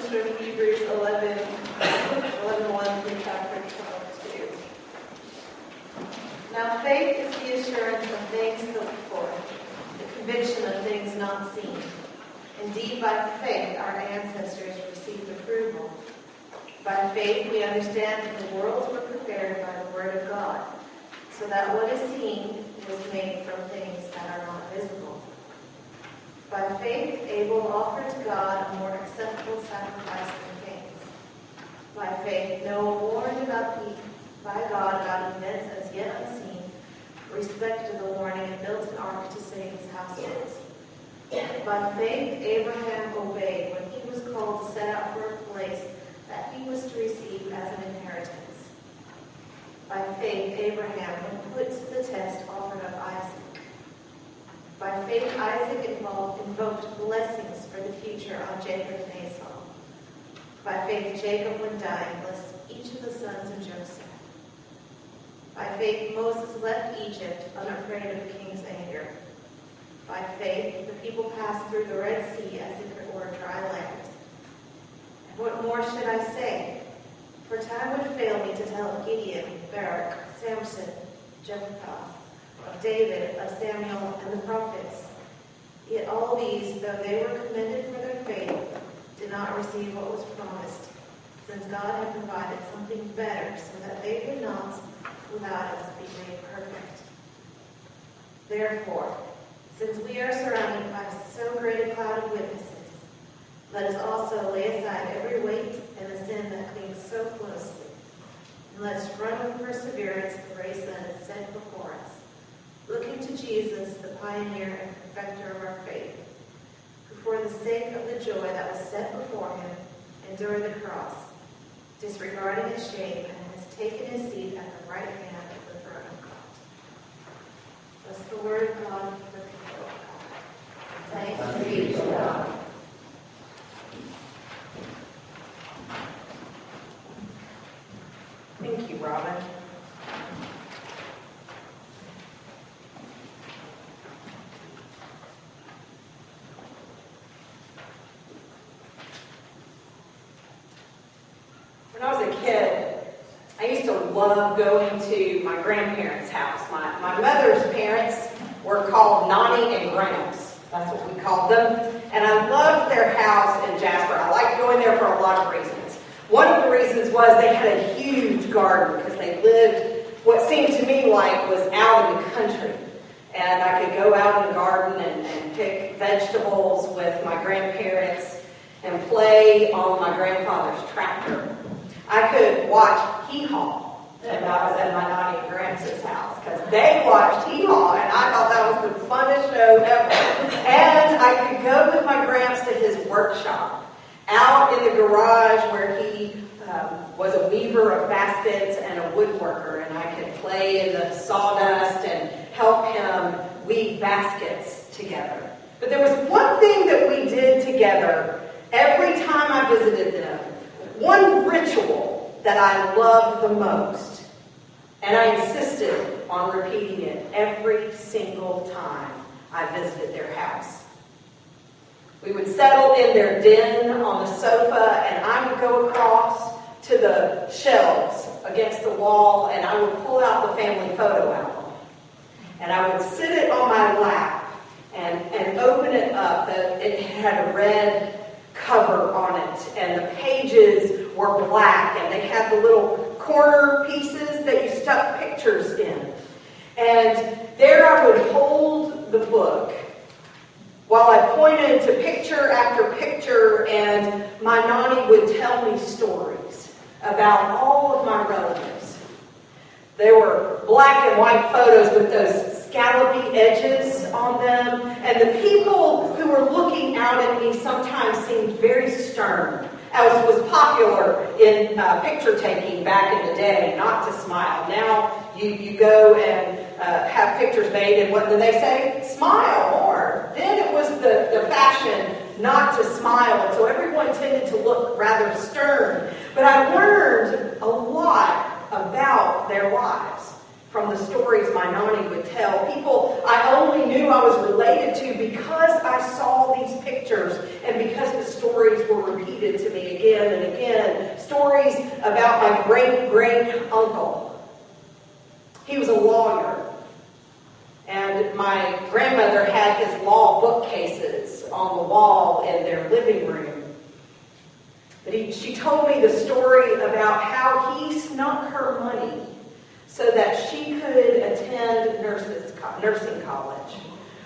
from Hebrews 11:1 through chapter 12:2. Now faith is the assurance of things hoped for, the conviction of things not seen. Indeed, by faith our ancestors received approval. By faith we understand that the worlds were prepared by the word of God, so that what is seen was made from things that are not visible. By faith Abel offered to God a more acceptable sacrifice than Cain's. By faith Noah, warned by God about events as yet unseen, respected the warning and built an ark to save his household. By faith Abraham obeyed when he was called to set out for a place that he was to receive as an inheritance. By faith Abraham, when put to the test, offered up Isaac. By faith Isaac invoked blessings for the future on Jacob and Esau. By faith Jacob, when dying, blessed each of the sons of Joseph. By faith Moses left Egypt unafraid of the king's anger. By faith the people passed through the Red Sea as if it were dry land. And what more should I say? For time would fail me to tell of Gideon, Barak, Samson, Jephthah, of David, of Samuel, and the prophets. Yet all these, though they were commended for their faith, did not receive what was promised, since God had provided something better, so that they would not, without us, be made perfect. Therefore, since we are surrounded by so great a cloud of witnesses, let us also lay aside every weight and the sin that clings so closely, and let us run with perseverance the race that is set before us, looking to Jesus, the pioneer and perfecter of our faith, who for the sake of the joy that was set before him endured the cross, disregarding his shame, and has taken his seat at the right hand of the throne of God. Thus the word of God for the people of God. Thanks be to God. Thank you, Robin. When I was a kid, I used to love going to my grandparents' house. My mother's parents were called Nani and Gramps. That's what we called them. And I loved their house in Jasper. I liked going there for a lot of reasons. One of the reasons was they had a huge garden because they lived what seemed to me like was out in the country. And I could go out in the garden and pick vegetables with my grandparents and play on my grandfather's tractor. I could watch Hee-Haw, and I was at my Nani and Gramps' house because they watched Hee-Haw, and I thought that was the funnest show ever. And I could go with my Gramps to his workshop out in the garage where he was a weaver of baskets and a woodworker, and I could play in the sawdust and help him weave baskets together. But there was one thing that we did together every time I visited them, one ritual that I loved the most, and I insisted on repeating it every single time I visited their house. We would settle in their den on the sofa, and I would go across to the shelves against the wall, and I would pull out the family photo album. And I would sit it on my lap and open it up. It had a red cover on it, and the pages were black, and they had the little corner pieces that you stuck pictures in. And there I would hold the book while I pointed to picture after picture, and my Nani would tell me stories about all of my relatives. There were black and white photos with those scallopy edges on them, and the people who were looking out at me sometimes seemed very stern, as was popular in picture taking back in the day, not to smile. Now you go and have pictures made, and what do they say? Smile more. Then it was the fashion not to smile, and so everyone tended to look rather stern. But I learned a lot about their lives from the stories my Nani would tell. People I only knew I was related to because I saw these pictures and because the stories were repeated to me again my grandmother had his law bookcases on the wall in their living room. But she told me the story about how he snuck her money so that she could attend nursing college.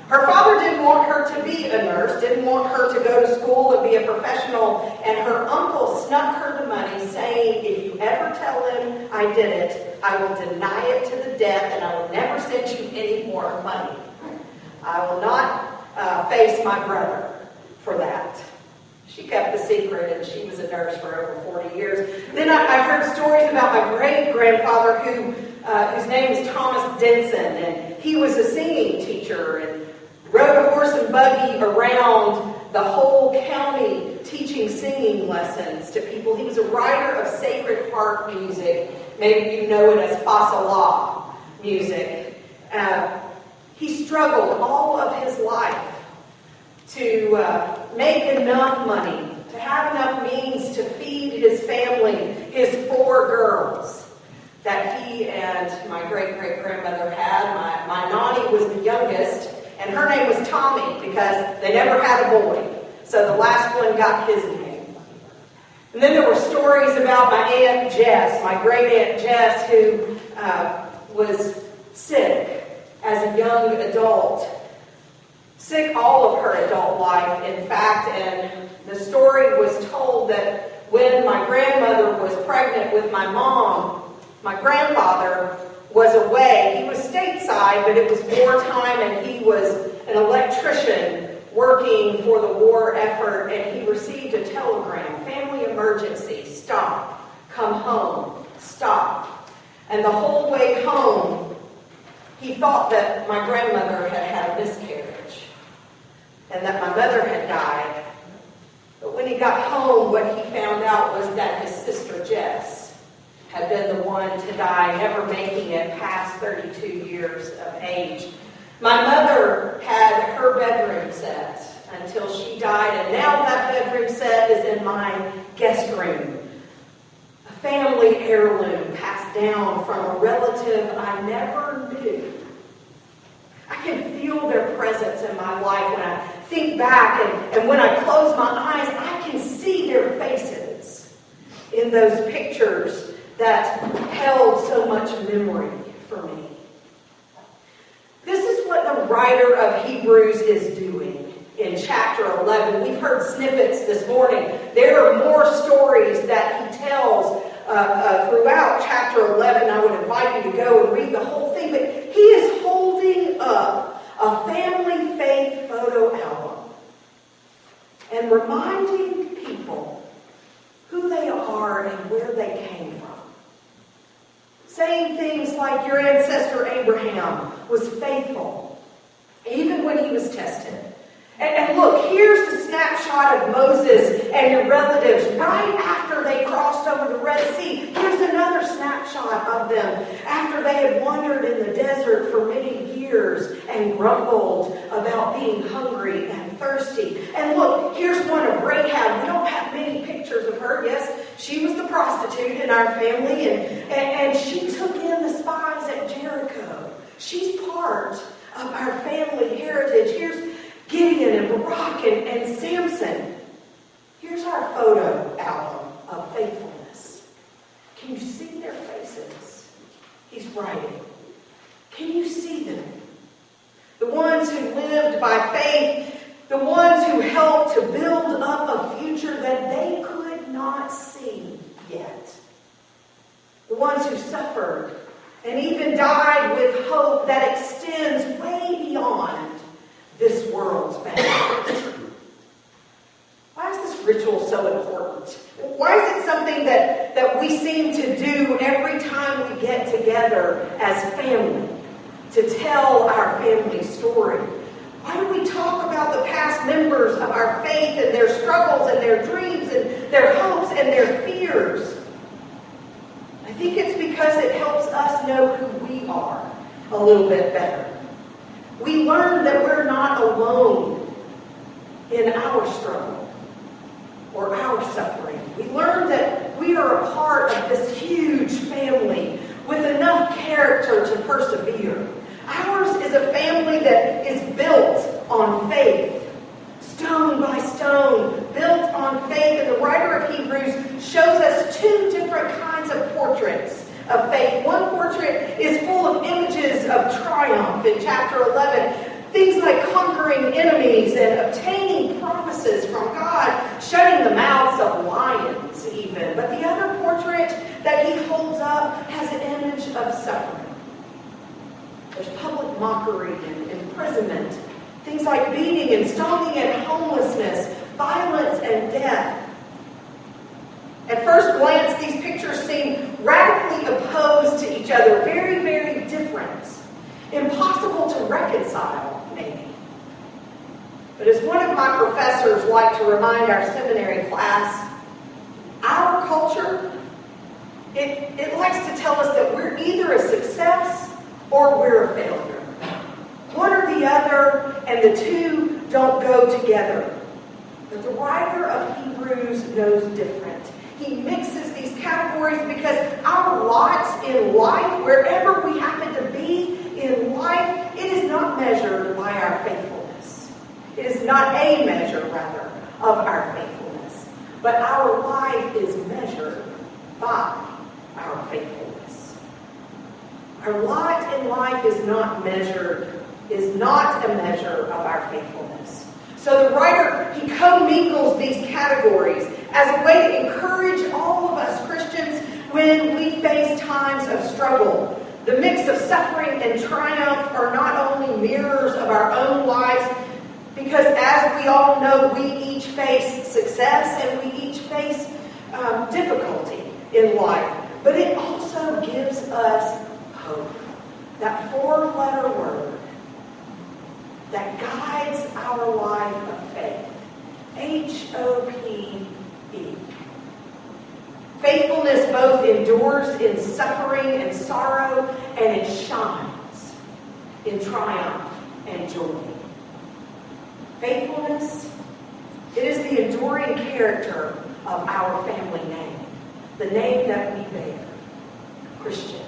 Her father didn't want her to be a nurse, didn't want her to go to school and be a professional, and her uncle snuck her the money, saying, if you ever tell him I did it, I will deny it to the death, and I will never send you any more money. I will not face my brother for that. She kept the secret, and she was a nurse for over 40 years. Then I heard stories about my great-grandfather whose name was Thomas Denson, and he was a singing teacher and rode a horse and buggy around the whole county teaching singing lessons to people. He was a writer of Sacred Heart music. Maybe you know it as Fasalah music. He struggled all of his life to make enough money, to have enough means to feed his family, his 4 girls that he and my great-great-grandmother had. My nanny was the youngest, and her name was Tommy because they never had a boy. So the last one got his name. And then there were stories about my Aunt Jess, my great-aunt Jess, who was sick as a young adult. Sick all of her adult life, in fact, and the story was told that when my grandmother was pregnant with my mom, my grandfather was away. He was stateside, but it was wartime, and he was an electrician working for the war effort, and he received a telegram, family emergency, stop, come home, stop. And the whole way home, he thought that my grandmother had had a miscarriage and that my mother had died. But when he got home, what he found out was that his sister Jess had been the one to die, never making it past 32 years of age. My mother had her bedroom set until she died, and now that bedroom set is in my guest room. A family heirloom passed down from a relative I never knew. I can feel their presence in my life when I think back, and when I close my eyes, I can see their faces in those pictures that held so much memory for me. This is what the writer of Hebrews is doing in chapter 11. We've heard snippets this morning. There are more stories that he tells throughout chapter 11. I would invite you to go and read the whole thing, but he is holding up a family faith photo album and reminding people who they are and where they came from. Saying things like, your ancestor Abraham was faithful, even when he was tested. And look, here's the snapshot of Moses and your relatives right after they crossed over the Red Sea. Here's another snapshot of them after they had wandered in the desert for many years and grumbled about being hungry and thirsty. And look, here's one of Rahab. We don't have many pictures of her. Yes, she was the prostitute in our family, and she took in the spies at Jericho. She's part of our family heritage. Here's Gideon and Barak and Samson. Here's our photo album of faithfulness. Can you see their faces? He's writing. Can you see them? The ones who lived by faith, the ones who helped to build up a future that they could not see yet. The ones who suffered and even died with hope that extends way beyond this world's boundaries. Why is this ritual so important? Why is it something that we seem to do every time we get together as family to tell our family story? Why do we talk about the past members of our faith and their struggles and their dreams and their hopes and their fears? I think it's because it helps us know who we are a little bit better. We learn that we're not alone in our struggle or our suffering. We learn that we are a part of this huge family with enough character to persevere. Ours is a family that triumph in chapter 11. Things like conquering enemies and obtaining promises from God, shutting the mouths of lions even. But the other portrait that he holds up has an image of suffering. There's public mockery and imprisonment. Things like beating and stoning and homelessness, violence and death. At first glance, these pictures seem radically opposed to each other, very, very different. Impossible to reconcile, maybe. But as one of my professors liked to remind our seminary class, our culture, it likes to tell us that we're either a success or we're a failure. One or the other, and the two don't go together. But the writer of Hebrews knows different. He mixes these categories because our lots in life, wherever we happen to be in life, it is not measured by our faithfulness. It is not a measure, rather, of our faithfulness. But our life is measured by our faithfulness. Our lot in life is not a measure of our faithfulness. So the writer, he commingles these categories as a way to encourage all of us Christians when we face times of struggle. The mix of suffering and triumph are not only mirrors of our own lives, because as we all know, we each face success and we each face difficulty in life. But it also gives us hope. That four-letter word that guides our life of faith. H-O-P-E. Faithfulness both endures in suffering and sorrow, and it shines in triumph and joy. Faithfulness, it is the enduring character of our family name, the name that we bear, Christian.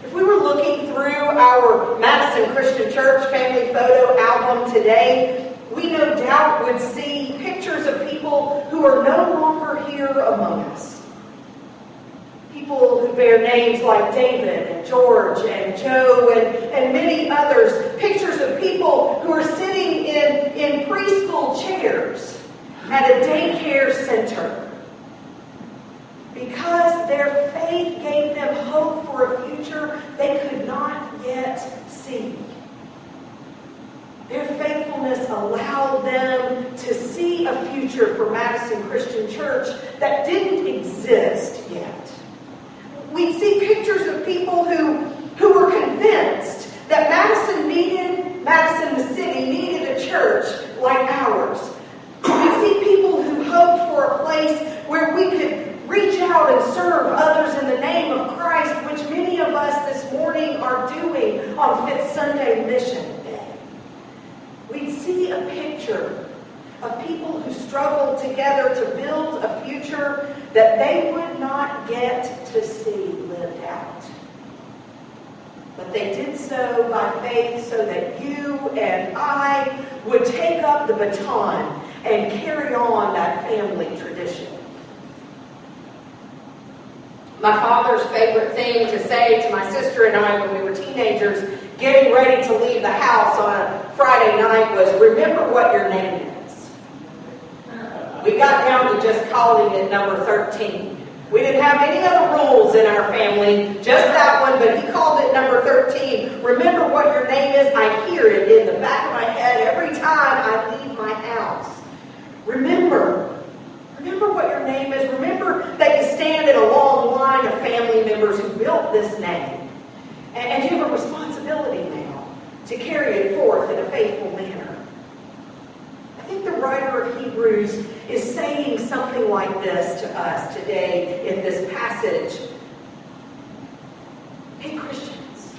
If we were looking through our Madison Christian Church family photo album today, we no doubt would see pictures of people who are no longer here among us. People who bear names like David and George and Joe and many others. Pictures of people who are sitting in preschool chairs at a daycare center. Because their faith gave them hope for a future they could not yet see. Their faithfulness allowed them to see a future for Madison Christian Church that didn't exist yet. We'd see pictures of people who were convinced that Madison the city needed a church like ours. We'd see people who hoped for a place where we could reach out and serve others in the name of Christ, which many of us this morning are doing on Fifth Sunday Mission Day. We'd see a picture of people who struggled together to build a future that they would not get to see lived out. But they did so by faith so that you and I would take up the baton and carry on that family tradition. My father's favorite thing to say to my sister and I when we were teenagers, getting ready to leave the house on a Friday night, was, remember what your name is. We got down to just calling it number 13. We didn't have any other rules in our family, just that one, but he called it number 13. Remember what your name is. I hear it in the back of my head every time I leave my house. Remember what your name is. Remember that you stand in a long line of family members who built this name. And you have a responsibility now to carry it forth in a faithful manner. I think the writer of Hebrews is saying something like this to us today in this passage. Hey, Christians,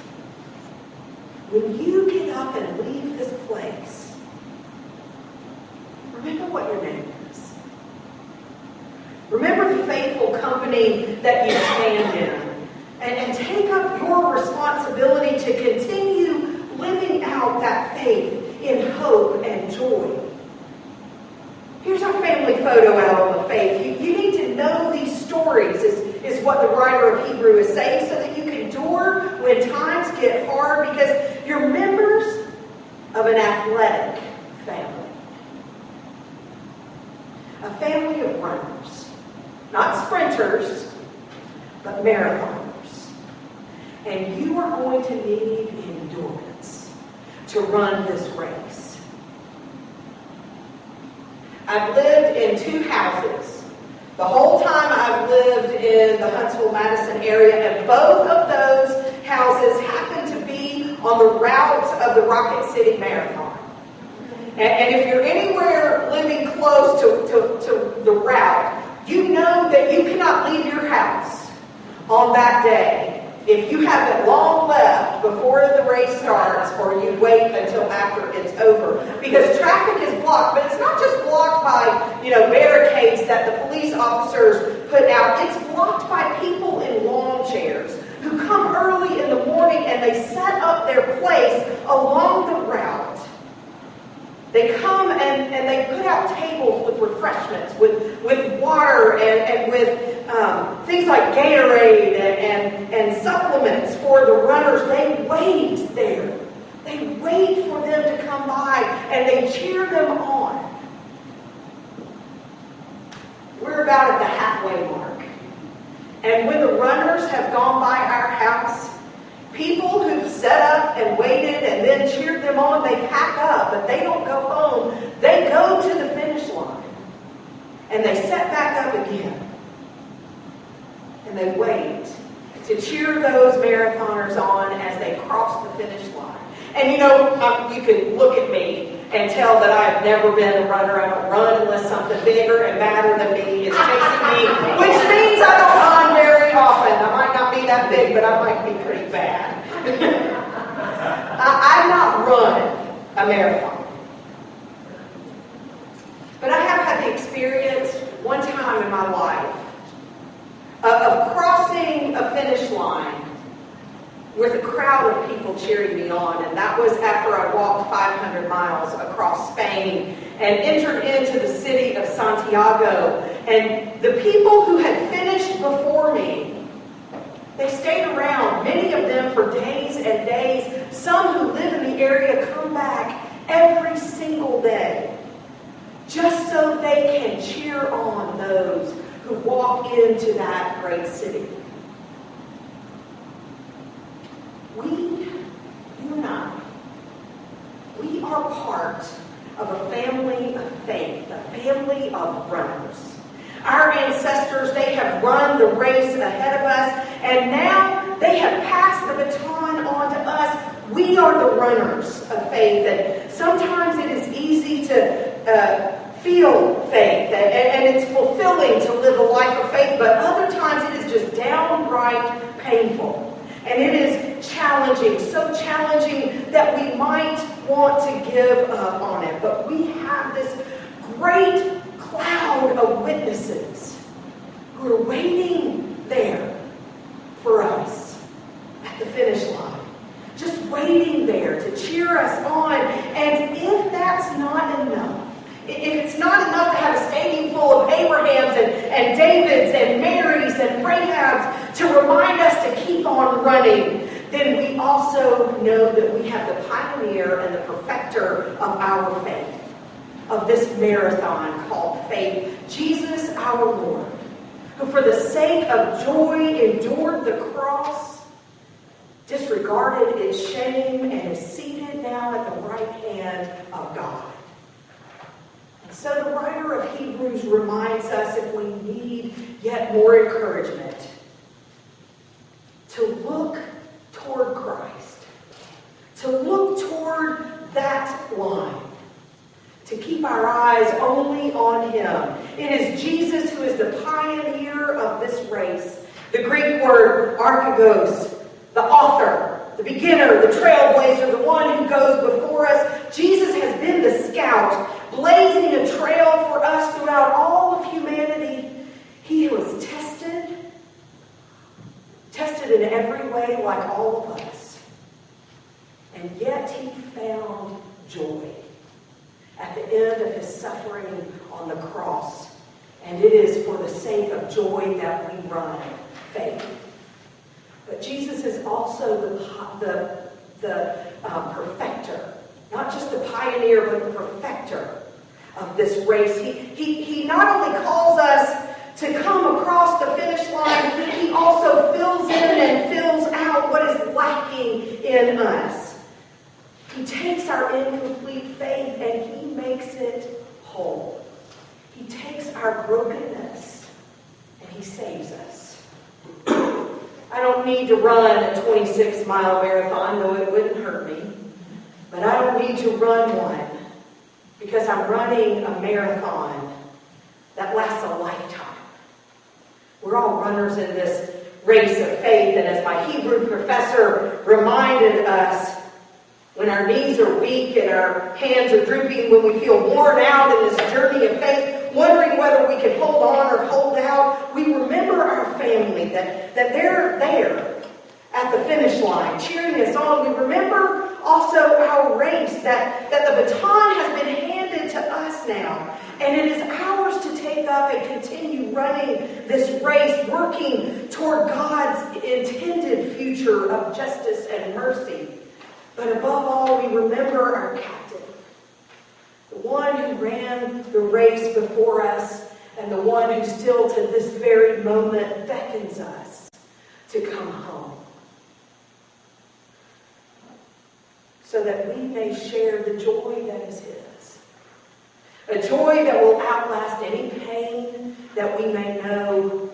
when you get up and leave this place, remember what your name is. Remember the faithful company that you stand in. And take up your responsibility to continue living out that faith in hope and joy. Here's our family photo album of faith. You need to know these stories, is what the writer of Hebrews is saying, so that you can endure when times get because you're members of an athletic family. A family of runners. Not sprinters, but marathoners. And you are going to need endurance to run this race. I've lived in 2 houses. The whole time I've lived in the Huntsville, Madison area, and both of those houses happen to be on the route of the Rocket City Marathon. And if you're anywhere living close to the route, you know that you cannot leave your house on that day if you haven't long left before the race starts, or you wait until after it's over. Because traffic is blocked, but it's not just blocked by, barricades that the police officers put out. It's blocked by people in lawn chairs who come early in the morning and they set up their place along the route. They come and they put out tables with refreshments, with water and with things like Gatorade and supplements for the runners. They wait there. They wait for them to come by and they cheer them on. We're about at the halfway mark. And when the runners have gone by our house, people who've set up and waited and then cheered them on, they pack up, but they don't go home. They go to the finish line. And they set back up again. And they wait to cheer those marathoners on as they cross the finish line. And you can look at me and tell that I've never been a runner. I don't run unless something bigger and badder than me is chasing me, which means I don't run very often. I might not be that big, but I might be pretty bad. I've not run a marathon. But I have had the experience one time in my life of crossing a finish line with a crowd of people cheering me on. And that was after I walked 500 miles across Spain and entered into the city of Santiago. And the people who had finished before me, they stayed around, many of them for days and days. Some who live in the area come back every single day just so they can cheer on those who walk into that great city. You and I, we are part of a family of faith, a family of runners. Our ancestors, they have run the race ahead of us, and now they have passed the baton on to us. We are the runners of faith, and sometimes it is easy to feel faith, and it's fulfilling to live a life of faith, but other times it is just downright painful. And it is challenging, so challenging that we might want to give up on it. But we have this great cloud of witnesses who are waiting there for us at the finish line. Just waiting there to cheer us on. And if that's not enough, if it's not enough to have a stadium full of Abrahams and Davids and Marys and Rahabs to remind us to keep on running, then we also know that we have the pioneer and the perfecter of our faith, of this marathon called faith, Jesus our Lord, who for the sake of joy endured the cross, disregarded its shame, and is seated now at the right hand of God. So the writer of Hebrews reminds us, if we need yet more encouragement, to look toward Christ, to look toward that line, to keep our eyes only on Him. It is Jesus who is the pioneer of this race. The Greek word archegos, the author, the beginner, the trailblazer, the one who goes before us. Jesus has been the scout, blazing a trail for us throughout all of humanity. He was tested in every way like all of us. And yet He found joy at the end of His suffering on the cross. And it is for the sake of joy that we run faith. But Jesus is also the perfecter. Not just the pioneer, but the perfecter of this race. He not only calls us to come across the finish line, he also fills in and fills out what is lacking in us. He takes our incomplete faith and he makes it whole. He takes our brokenness and he saves us. I don't need to run a 26-mile marathon, though it wouldn't hurt me. But I don't need to run one because I'm running a marathon that lasts a lifetime. We're all runners in this race of faith, and as my Hebrew professor reminded us, when our knees are weak and our hands are drooping, when we feel worn out in this journey of faith, wondering whether we can hold on or hold out, we remember our family, that they're there at the finish line, cheering us on. We remember also our race, that the baton has been handed to us now, and it is ours to take up and continue running this race, working toward God's intended future of justice and mercy. But above all, we remember our captain, the one who ran the race before us, and the one who still to this very moment beckons us to come home, so that we may share the joy that is his. A joy that will outlast any pain that we may know.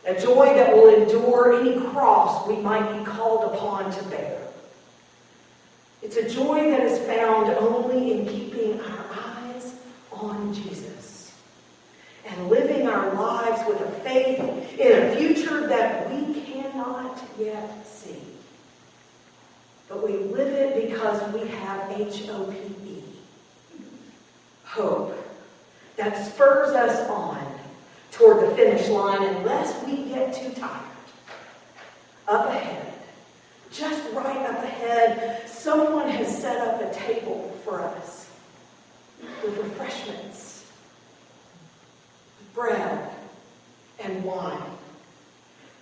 A joy that will endure any cross we might be called upon to bear. It's a joy that is found only in keeping our eyes on Jesus and living our lives with a faith in a future that we cannot yet see. But we live it because we have HOPE, hope, that spurs us on toward the finish line unless we get too tired. Up ahead, just right up ahead, someone has set up a table for us with refreshments, bread and wine,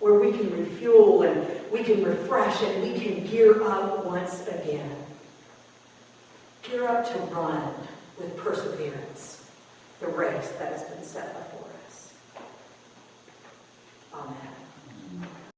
where we can refuel and we can refresh and we can gear up once again. Gear up to run with perseverance the race that has been set before